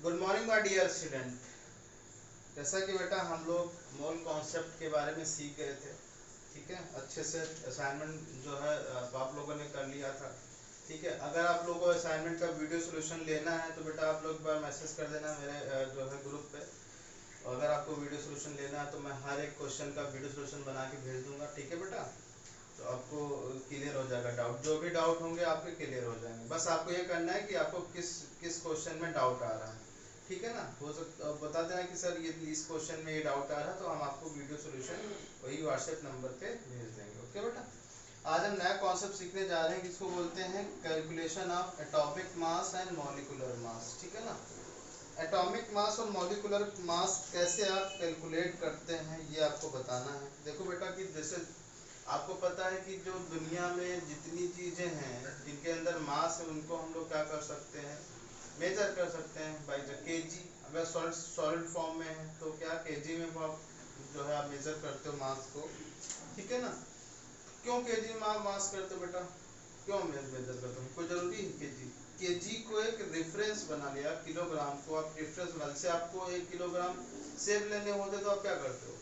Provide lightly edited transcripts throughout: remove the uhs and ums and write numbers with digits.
Good morning my dear student. जैसा कि बेटा हम लोग मोल कॉन्सेप्ट के बारे में सीख गए थे, ठीक है। अच्छे से असाइनमेंट जो है आप लोगों ने कर लिया था, ठीक है। अगर आप लोगों को असाइनमेंट का वीडियो सोल्यूशन लेना है तो बेटा आप लोग एक बार मैसेज कर देना मेरे जो है ग्रुप पे। और अगर आपको वीडियो सोल्यूशन लेना है तो मैं हर एक क्वेश्चन का वीडियो सोल्यूशन बना के भेज दूंगा, ठीक है बेटा। तो आपको क्लियर हो जाएगा डाउट, जो भी डाउट होंगे आपके क्लियर हो जाएंगे। बस आपको ये करना है कि आपको किस किस क्वेश्चन में डाउट आ रहा है, ठीक है ना। हो सकता बता देना कि सर ये इस क्वेश्चन में ये डाउट आ रहा है, तो हम आपको वीडियो सोल्यूशन वही व्हाट्सएप नंबर पे भेज देंगे, ओके बेटा। आज हम नया कॉन्सेप्ट सीखने जा रहे हैं जिसको बोलते हैं calculation of atomic mass and molecular mass, ठीक है ना। एटॉमिक मास और मॉलिक्यूलर मास कैसे आप कैलकुलेट करते हैं ये आपको बताना है। देखो बेटा कि जैसे आपको पता है कि जो दुनिया में जितनी चीजें हैं जिनके अंदर मास है उनको हम लोग क्या कर सकते हैं, मेजर कर सकते हैं बाई द केजी। अगर सॉलिड सॉलिड फॉर्म में है तो क्या केजी में आप जो है आप मेजर करते हो मास को, ठीक है ना। क्यों केजी में आप मास करते हो बेटा, क्यों मेजर करते हो, कोई जरूरी है केजी। केजी को एक रेफरेंस बना लिया, किलोग्राम को आप रेफरेंस बना, जैसे आपको 1 किलोग्राम सेब लेने होते तो आप क्या करते हो,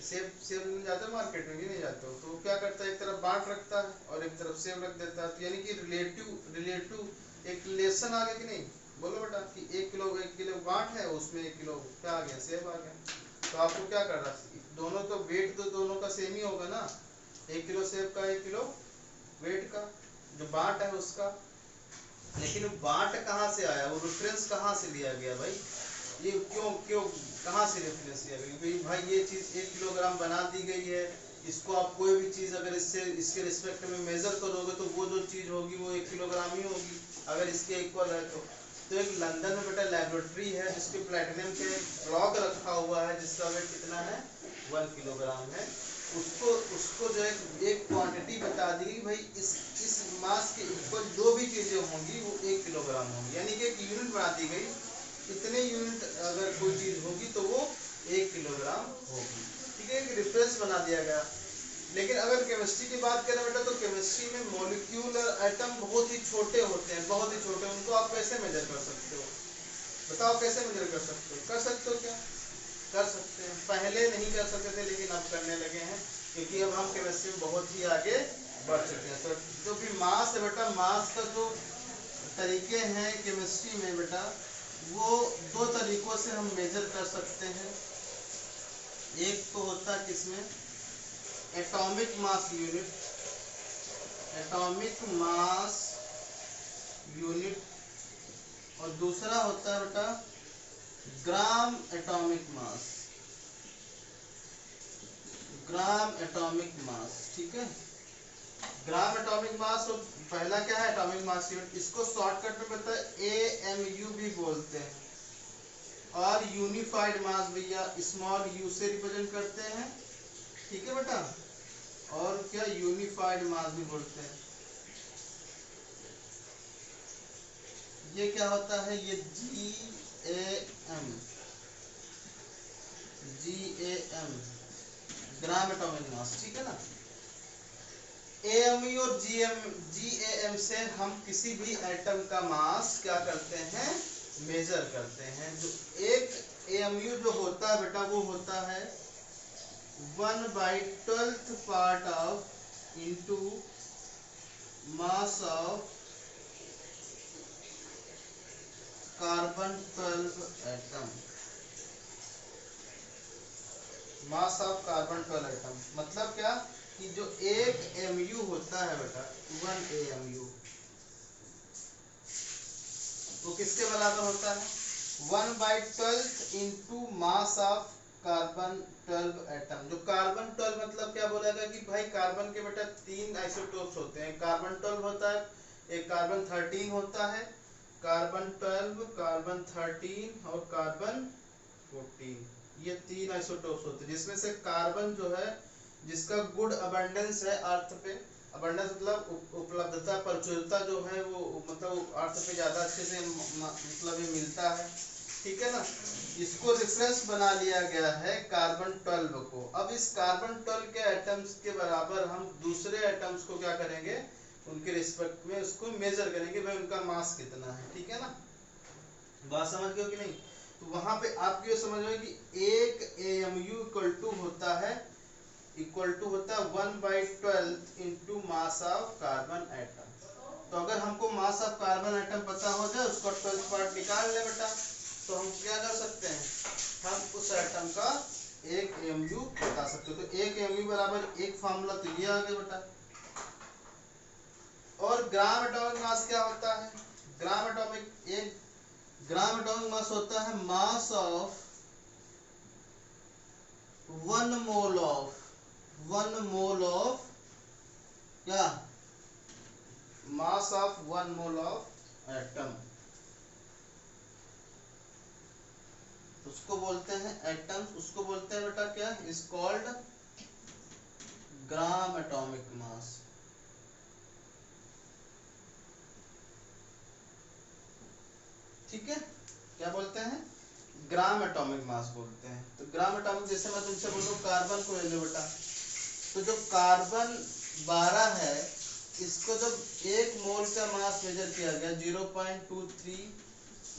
सेब सेब लेने जाते हो मार्केट में, नहीं जाते हो, तो वो क्या करता है एक तरफ बांट रखता है और एक तरफ सेब रख देता है। तो यानी कि रिलेटिव रिलेटिव एक रिलेशन आ गया कि नहीं, बोलो बेटा कि 1 किलो बांट है उसमें 1 किलो क्या आ गया, सेब आ गया। तो आपको क्या कर रहा है, दोनों तो वेट तो दोनों का सेम ही होगा ना, 1 किलो सेब का 1 किलो वेट का जो बांट है उसका। लेकिन बांट कहाँ से आया, वो रेफरेंस कहाँ से लिया गया भाई, ये क्यों क्यों कहाँ से रेफरेंस लिया गया, क्योंकि भाई ये चीज 1 किलोग्राम बना दी गई है। इसको आप कोई भी चीज अगर इससे इसके रिस्पेक्ट में मेजर करोगे तो वो जो चीज होगी वो 1 किलोग्राम ही होगी, अगर इसके इक्वल है तो एक लंदन में बेटा लेबोरेटरी है जिसके प्लेटिनम के ब्लॉक रखा हुआ है जिसका वेट कितना है 1 किलोग्राम है। उसको उसको जो एक क्वांटिटी बता दी कि भाई इस मास के इक्वल जो भी चीजें होंगी वो 1 किलोग्राम होंगी, यानी कि एक यूनिट बना दी गई, इतने यूनिट अगर कोई चीज होगी तो वो 1 किलोग्राम होगी, ठीक है। एक रेफरेंस बना दिया गया। लेकिन अगर केमिस्ट्री की बात करें बेटा तो केमिस्ट्री में मॉलिक्यूलर एटम बहुत ही छोटे होते हैं, बहुत ही छोटे, उनको आप कैसे मेजर कर सकते हो, बताओ कैसे मेजर कर सकते हो, कर सकते हो क्या, कर सकते हैं। पहले नहीं कर सकते थे लेकिन अब करने लगे हैं क्योंकि अब हम केमिस्ट्री में बहुत ही आगे बढ़ चुके हैं। तो जो भी मास है बेटा, मास का जो तरीके हैं केमिस्ट्री में बेटा, वो 2 तरीकों से हम मेजर कर सकते हैं। एक तो होता है किसमें, atomic mass unit, atomic mass unit, और दूसरा होता है बेटा gram atomic mass, gram atomic mass, ठीक है। ग्राम एटॉमिक मास, और पहला क्या है एटॉमिक मास यूनिट, इसको शॉर्टकट में पता है एएमयू भी बोलते हैं। और यूनिफाइड मास भैया स्मॉल यू से रिप्रेजेंट करते हैं, ठीक है बेटा। और क्या यूनिफाइड मास भी बोलते हैं। ये क्या होता है, ये जी A M gram atomic mass, ठीक है ना। एएमयू और जीएएम से हम किसी भी एटम का मास क्या करते हैं, मेजर करते हैं। जो एक एएमयू जो होता है बेटा वो होता है 1/12 part of into mass of carbon 12 atom, mass of carbon 12 atom मतलब क्या कि जो एक एमयू होता है बेटा 1 AMU, वो किसके बराबर होता है 1/12 into mass of carbon 12 atom. जो कार्बन 12 मतलब क्या बोला गया कि भाई कार्बन के बेटा 3 आइसोटोप्स होते हैं, कार्बन 12 होता है, एक कार्बन 13 होता है, कार्बन 12 कार्बन 13 और कार्बन 14, ये 3 आइसोटोप्स होते हैं जिसमें से कार्बन जो है जिसका गुड अबंडेंस है अर्थ पे, अबंडेंस मतलब उपलब्धता प्रचुरता जो है वो मतलब अर्थ पे ज्यादा अच्छे से मतलब ये मिलता है, ठीक है ना। इसको रेफरेंस बना लिया गया है कार्बन 12 को। अब इस कार्बन 12 के एटम्स के बराबर हम दूसरे एटम्स को क्या करेंगे, उनके रिस्पेक्ट में उसको मेजर करेंगे भाई उनका मास कितना है, ठीक है ना। बात समझ गए हो कि नहीं? तो वहां पे आपको ये समझ में कि एक AMU इक्वल टू होता है 1/12 into mass of carbon atom. तो अगर हमको मास ऑफ कार्बन एटम पता हो जाए, उसका 12th पार्ट निकाल ले बेटा, तो हम क्या कर सकते हैं, हम उस एटम का एक AMU बता सकते हो। तो एक AMU बराबर एक फार्मूला तो ये आ गया बेटा। और ग्राम एटॉमिक मास क्या होता है? ग्राम एटॉमिक मास होता है मास ऑफ 1 मोल ऑफ क्या, mass of 1 mole of atom, उसको बोलते हैं एटम्स, उसको बोलते हैं बेटा क्या, is called gram atomic mass. ठीक है, क्या बोलते हैं, ग्राम एटॉमिक मास बोलते हैं। तो ग्राम एटॉमिक, जैसे मैं तुमसे बोलूं कार्बन को ले लो बेटा, तो जो कार्बन 12 है, इसको जब 1 मोल का मास मेजर किया गया 0.23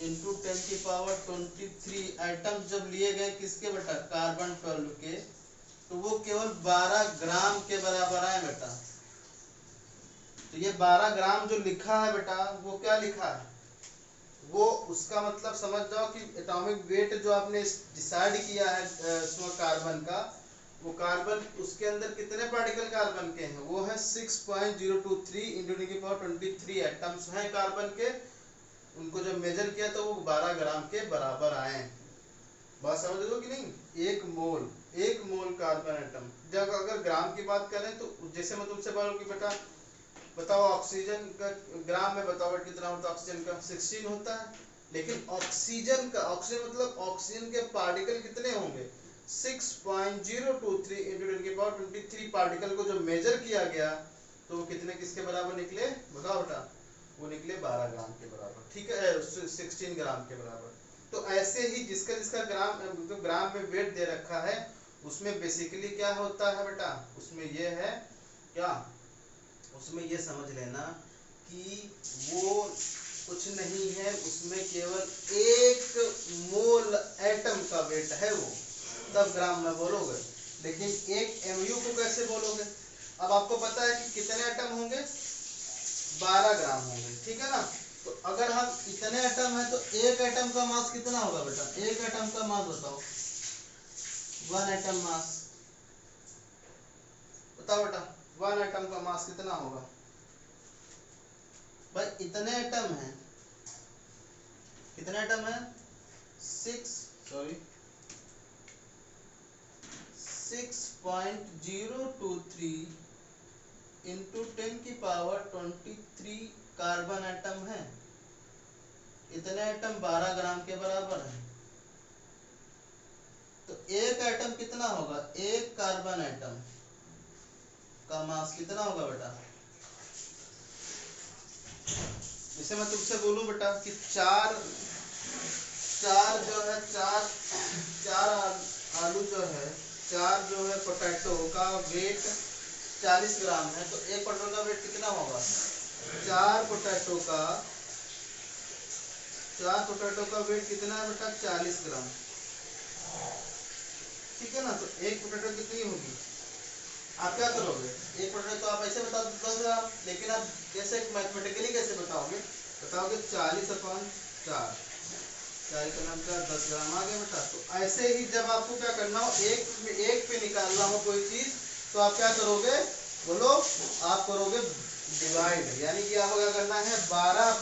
इंटू 10⁻23 आइटम जब लिए गए किसके बेटा, कार्बन 12 के, तो वो केवल 12 ग्राम के बराबर आए बेटा। तो ये 12 ग्राम जो लिखा है बेटा, वो क्या लिखा है, वो उसका मतलब समझ जाओ कि एटॉमिक वेट जो आपने डिसाइड किया है उसमें कार्बन का, वो कार्बन उसके अंदर कितने पार्टिकल कार्बन के हैं, वो है 6.023 इंटू 10⁻23 एटम्स हैं कार्बन के। उनको जब मेजर किया तो वो 12 ग्राम के बराबर आए। बात समझ लो कि नहीं, एक मोल कार्बन एटम। जब अगर ग्राम की बात करें तो जैसे मैं तुमसे बोलूं कि बेटा बताओ ऑक्सीजन का ग्राम में बताओ कितना होता है, ऑक्सीजन का 16 होता है, लेकिन ऑक्सीजन मतलब ऑक्सीजन के पार्टिकल कितने होंगे, 6.023 इंटू 10⁻23 पार्टिकल को जो मेजर किया गया, तो वो कितने किसके बराबर निकले, बताओ बेटा, वो निकले 12 ग्राम के बराबर। ठीक है, 16 ग्राम के बराबर। तो ऐसे ही जिसका जिसका ग्राम तो ग्राम में वेट दे रखा है, उसमें बेसिकली क्या होता है बेटा, उसमें ये है क्या, उसमें ये समझ लेना कि वो कुछ नहीं है, उसमें केवल 1 मोल एटम का वेट है वो, तब ग्राम में बोलोगे। लेकिन एक MU को कैसे बोलोगे, अब आपको पता है कि कितने एटम होंगे, 12 ग्राम होंगे, ठीक है ना। तो अगर हम इतने एटम है तो एक एटम का मास कितना होगा बेटा, एक एटम का मास बताओ, 1 एटम मास, बताओ बेटा 1 एटम का मास कितना होगा भाई, इतने एटम हैं, कितने एटम है, 6.023 इंटू 10⁻23 कार्बन एटम है। इतने एटम 12 ग्राम के बराबर है। तो एक एटम कितना होगा, एक कार्बन एटम का मास कितना होगा बेटा, जैसे मैं तुमसे बोलूं बेटा कि चार जो है चार आलू जो है, चार जो है पोटैटो का वेट 40 ग्राम है, तो एक पोटैटो का वेट कितना होगा, चार पोटैटो का वेट कितना है बेटा, 40 ग्राम। ठीक है ना, तो एक पोटैटो कितनी होगी, आप क्या करोगे, एक पोटैटो तो आप ऐसे बता 10 ग्राम, लेकिन आप कैसे मैथमेटिकली कैसे बताओगे, 40/4, 40 का 10 ग्राम आ गया बेटा। तो ऐसे ही जब आपको क्या करना हो, एक पे निकालना हो कोई चीज, तो आप क्या करोगे, बोलो, आप करोगे डिवाइड, यानी कि आपको क्या करना है, 12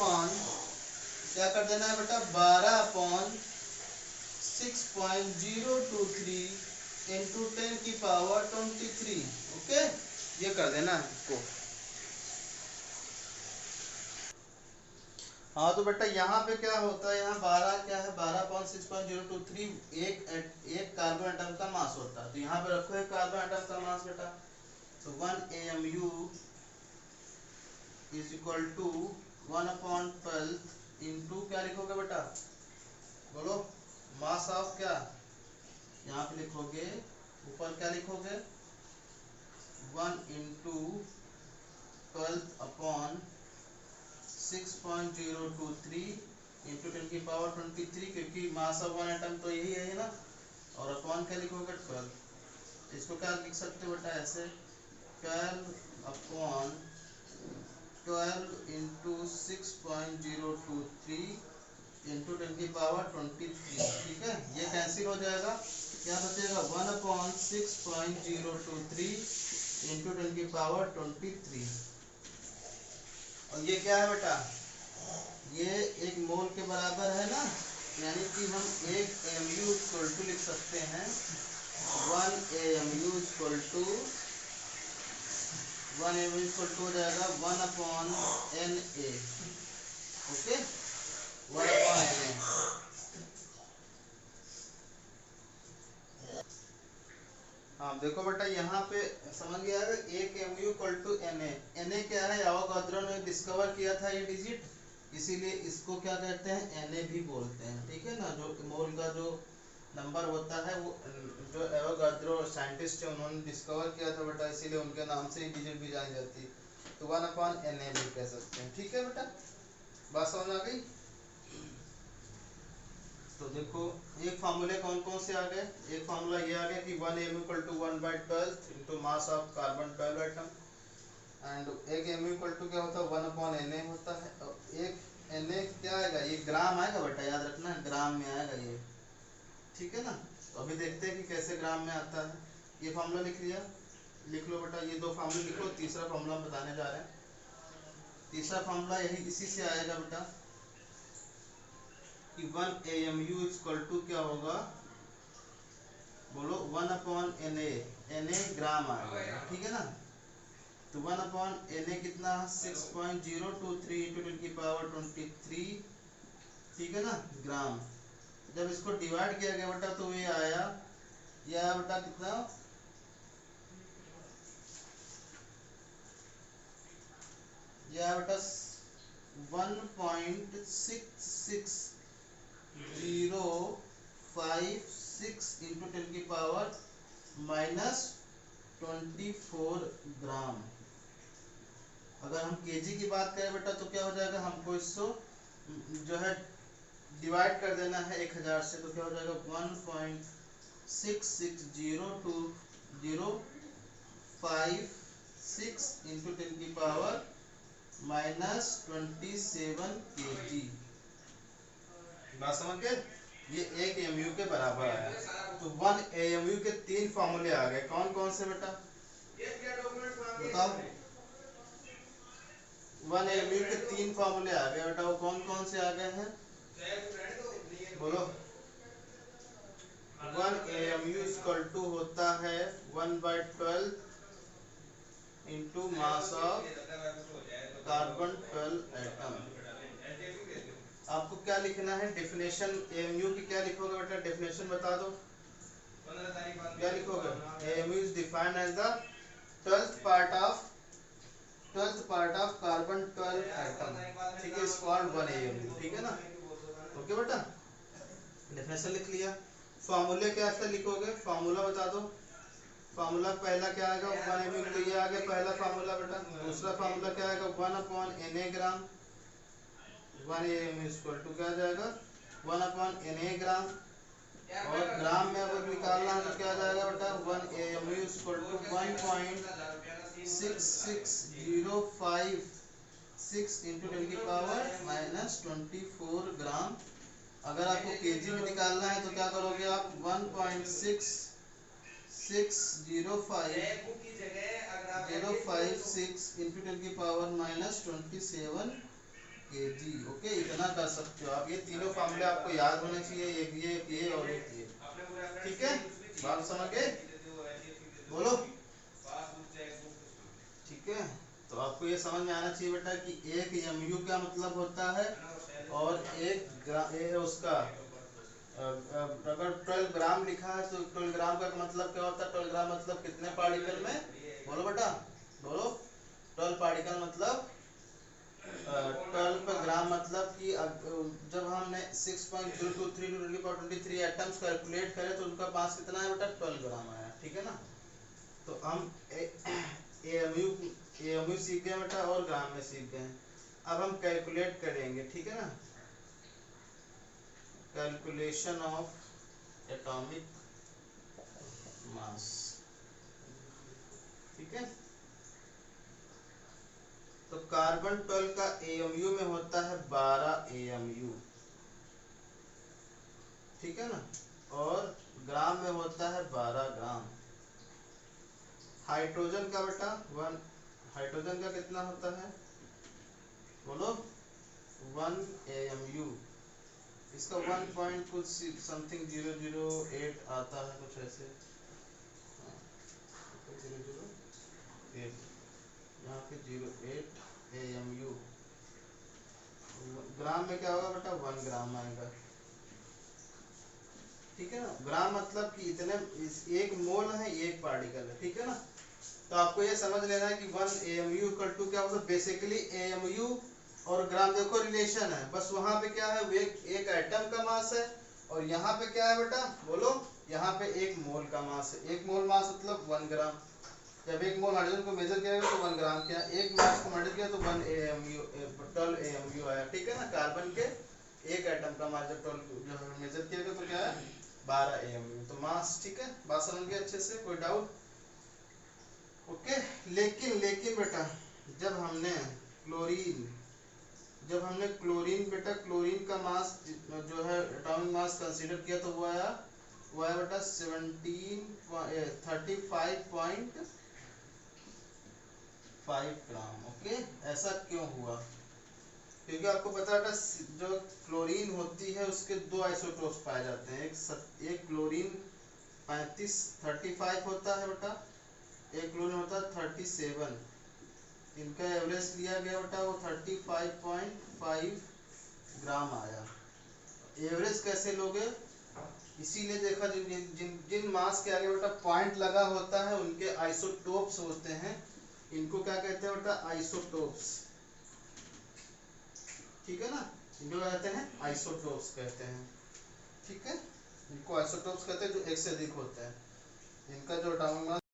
क्या कर देना है बेटा, 12/6.023 इंटू 10⁻23। ओके, ये कर देना है इसको। हाँ तो बेटा यहाँ पे क्या होता है, यहाँ 12 क्या है, 12/6.023 एक कार्बन एटम का मास होता है। तो यहाँ पे रखो एक कार्बन एटम का मास बेटा, तो 1 AMU is equal to 1/12 into क्या लिखोगे बेटा, बोलो, मास ऑफ क्या, यहाँ पे लिखोगे ऊपर क्या लिखोगे, 1 इंटू 12/6.023 इंटू 10 की पावर 23, क्योंकि मास ऑफ वन एटम तो यही है ना, और अपॉन क्या लिखोगे 12। इसको क्या लिख सकते हो बेटा ऐसे, 12 अपॉन 12 इंटू 6.023 इंटू 10 की पावर 23। ठीक है, ये कैंसिल हो जाएगा, क्या बचेगा 1/6.023 इंटू 10 की पावर 23। और ये क्या है बेटा, ये एक मोल के बराबर है ना, यानी कि हम एक mu इक्वल टू लिख सकते हैं 1 AMU इक्वल टू हो जाएगा 1/NA। Okay, 1/NA। हाँ देखो बेटा, यहाँ पे समझ गया है, एक mu इक्वल टू Na क्या है, एवोगाद्रो ने डिस्कवर किया था ये डिजिट, इसीलिए इसको क्या कहते हैं Na भी बोलते हैं। ठीक है ना, जो मोल का जो नंबर होता है वो जो एवोगाद्रो साइंटिस्ट है उन्होंने डिस्कवर किया था बेटा, इसीलिए उनके नाम से ही डिजिट भी जानी जाती है, तो 1/Na भी कह सकते हैं। ठीक है बेटा, बात समझ आ गई। तो देखो एक फार्मूले कौन कौन से आ गए, एक फार्मूला ये आ गया कि 1 mu equal to 1/12 into mass of carbon 12 atom, and एक mu इक्वल टू क्या होता है 1/Na होता है। और एक Na क्या आएगा, ये ग्राम आएगा बेटा, याद रखना ग्राम में आएगा ये। ठीक है ना, तो अभी देखते हैं कि कैसे ग्राम में आता है। ये फार्मूला लिख लिया, लिख लो बेटा, ये दो फार्मूले लिख लो, तीसरा फार्मूला हम बताने जा रहे हैं। तीसरा फार्मूला यही इसी से आएगा बेटा कि 1 AMU इक्वल टू क्या होगा, बोलो 1/Na। Na ग्राम आ गया, ठीक है ना, तो 1/Na कितना 6.023 इंटू 10 की पावर 23। ठीक है ना, ग्राम। जब इसको डिवाइड किया गया बेटा तो ये आया, ये आया बेटा कितना, ये आया बेटा 1.6605 इंटू 10 की पावर -24 ग्राम। अगर हम केजी की बात करें बेटा तो क्या हो जाएगा, हमको इसको जो है डिवाइड कर देना है 1000 से, तो क्या हो जाएगा 1.660056 इंटू 10 की पावर -27 kg। बात समझ गए, ये एक एमयू के बराबर आया। तो 1 AMU के तीन फॉर्मूले आ गए, कौन कौन से बेटा बताओ, 1 AMU के तीन फॉर्मूले आ गए बेटा, वो कौन कौन से आ गए हैं बोलो। 1 AMU इक्वल टू होता है 1/12 into mass of carbon 12 atom. आपको क्या लिखना है, डेफिनेशन एमयू की क्या लिखोगे बेटा, डेफिनेशन बता दो, क्या लिखोगे, amu is defined as the 12th part of carbon 12 atom. ठीक है, इज कॉल्ड 1 AMU। ठीक है ना, ओके बेटा, डेफिनेशन लिख लिया। फॉर्मूले क्या से लिखोगे, फॉर्मूला बता दो, फॉर्मूला पहला क्या आएगा 1 AMU, तो ये आ गया पहला फॉर्मूला बेटा। दूसरा फॉर्मूला क्या आएगा 1/Na gram, 1 AMU equal to क्या आ जाएगा 1/Na ग्राम। और ग्राम में अगर निकालना है तो क्या आ जाएगा बेटा 1 AMU इक्वल टू 1.66056 इंटू 10 की पावर -24 ग्राम। अगर आपको केजी में निकालना है तो क्या करोगे आप 1.605 इंटू 10 की पावर -27 kg। ओके, इतना कर सकते हो आप, ये तीनों फार्मूले आपको याद होने चाहिए, एक ये और एक ये। ठीक है, बात समझ गए बोलो। ठीक है, तो आपको ये समझ में आना चाहिए बेटा कि एक एमयू क्या मतलब होता है, और ये उसका अगर 12 ग्राम लिखा है तो 12 ग्राम का मतलब क्या होता है, 12 ग्राम मतलब कितने पार्टिकल में, बोलो बेटा बोलो, 12 पार्टिकल मतलब 12 ग्राम मतलब कि जब हमने 6.023 एटम्स कैलकुलेट करे तो उनका मास कितना है बेटा 12 ग्राम आया। ठीक है ना, तो हम एएमयू सीख गए बेटा और ग्राम में सीख गए। अब हम कैलकुलेट करेंगे, ठीक है ना, कैलकुलेशन ऑफ एटॉमिक मास, ठीक है। तो कार्बन 12 का एएमयू में होता है 12 एएमयू, ठीक है ना, और ग्राम में होता है 12 ग्राम। हाइड्रोजन का बेटा हाइड्रोजन का कितना होता है बोलो, 1 एएमयू। इसका 1 पॉइंट कुछ समथिंग 008 आता है, कुछ ऐसे। हाँ, 008, यहाँ पे 08 एएमयू। ग्राम में क्या होगा बेटा, 1 ग्राम आएगा, ठीक है ना। ग्राम मतलब कि इतने, एक मोल है, एक पार्टिकल है, ठीक है ना। तो आपको ये समझ लेना है कि 1 एएमयू इक्वल टू क्या होगा, बेसिकली एएमयू और ग्राम देखो रिलेशन है, बस वहां पे क्या है, वो एक एटम का मास है, और यहाँ पे क्या है बेटा बोलो, यहाँ पे एक मोल का मास है। एक मोल मास मतलब 1 ग्राम। जब एक मोल हाइड्रोजन को मेजर किया गया तो 1 ग्राम किया, एक मास को मल्टीप्लाई किया तो 1 एएमयू 12 एएमयू आया, ठीक है ना। कार्बन के एक एटम का मास जब 12 जो है मेजर किया गया तो क्या है, 12 एएमयू। तो मास, ठीक है, बात समझ गए अच्छे से, कोई डाउट? ओके। लेकिन लेकिन बेटा जब हमने क्लोरीन बेटा क्लोरीन का मास जो है एटॉमिक मास कंसीडर किया तो वो आया बेटा 35.5 ग्राम। ओके, ऐसा क्यों हुआ? क्योंकि आपको पता है जो क्लोरीन होती है उसके दो आइसोटोप्स पाए जाते हैं। एक क्लोरीन 35 होता है बेटा, एक क्लोरीन होता है 37। इनका एवरेज लिया गया बेटा, वो 35.5 ग्राम आया। एवरेज कैसे लोगे? इसीलिए देखा, जिन जिन जिन मास के आगे बेटा पॉइंट लगा होता है उनके आइसोटोप्स होते हैं। इनको क्या कहते हैं बेटा, आइसोटोप्स, ठीक है ना। इनको कहते हैं आइसोटोप्स कहते हैं, ठीक है। इनको आइसोटोप्स कहते हैं जो एक से अधिक होते हैं। इनका जो एटॉमिक मास